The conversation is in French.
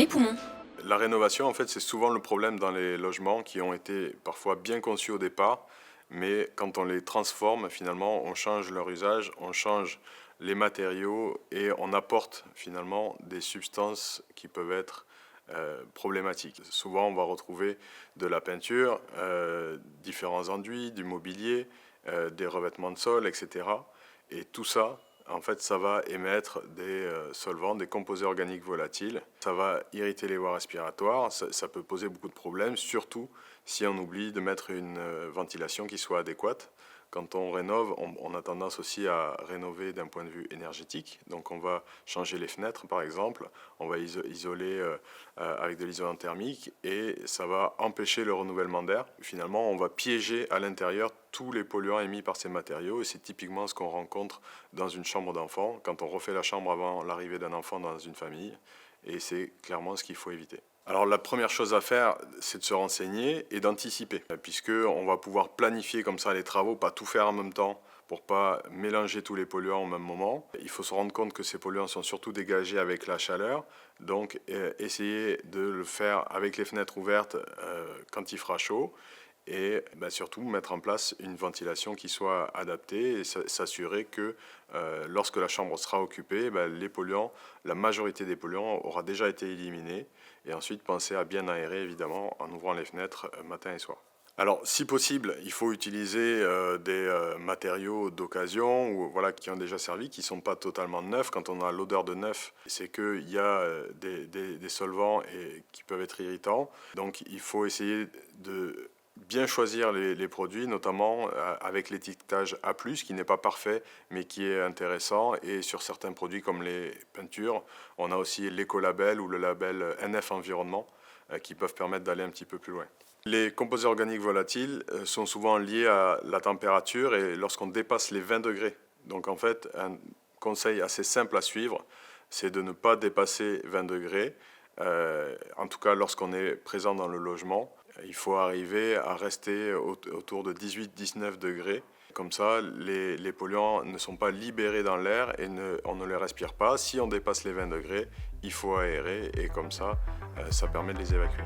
les poumons. La rénovation, en fait, c'est souvent le problème dans les logements qui ont été parfois bien conçus au départ, mais quand on les transforme, finalement, on change leur usage, on change les matériaux et on apporte finalement des substances qui peuvent être problématiques. Souvent, on va retrouver de la peinture, différents enduits, du mobilier, des revêtements de sol, etc. Et tout ça, en fait, ça va émettre des solvants, des composés organiques volatiles. Ça va irriter les voies respiratoires, ça peut poser beaucoup de problèmes, surtout si on oublie de mettre une ventilation qui soit adéquate. Quand on rénove, on a tendance aussi à rénover d'un point de vue énergétique. Donc on va changer les fenêtres par exemple, on va isoler avec de l'isolant thermique et ça va empêcher le renouvellement d'air. Finalement, on va piéger à l'intérieur tous les polluants émis par ces matériaux et c'est typiquement ce qu'on rencontre dans une chambre d'enfant quand on refait la chambre avant l'arrivée d'un enfant dans une famille et c'est clairement ce qu'il faut éviter. Alors la première chose à faire, c'est de se renseigner et d'anticiper, puisqu'on va pouvoir planifier comme ça les travaux, pas tout faire en même temps pour pas mélanger tous les polluants au même moment. Il faut se rendre compte que ces polluants sont surtout dégagés avec la chaleur, donc essayer de le faire avec les fenêtres ouvertes quand il fera chaud et surtout mettre en place une ventilation qui soit adaptée et s'assurer que lorsque la chambre sera occupée, les polluants, la majorité des polluants aura déjà été éliminée et ensuite penser à bien aérer évidemment en ouvrant les fenêtres matin et soir. Alors si possible, il faut utiliser des matériaux d'occasion ou voilà, qui ont déjà servi, qui ne sont pas totalement neufs. Quand on a l'odeur de neuf, c'est qu'il y a des solvants qui peuvent être irritants. Donc il faut essayer de bien choisir les produits, notamment avec l'étiquetage A+, qui n'est pas parfait, mais qui est intéressant. Et sur certains produits comme les peintures, on a aussi l'écolabel ou le label NF Environnement, qui peuvent permettre d'aller un petit peu plus loin. Les composés organiques volatiles sont souvent liés à la température et lorsqu'on dépasse les 20 degrés. Donc en fait, un conseil assez simple à suivre, c'est de ne pas dépasser 20 degrés, en tout cas lorsqu'on est présent dans le logement. Il faut arriver à rester autour de 18-19 degrés. Comme ça, les polluants ne sont pas libérés dans l'air et on ne les respire pas. Si on dépasse les 20 degrés, il faut aérer et comme ça, ça permet de les évacuer.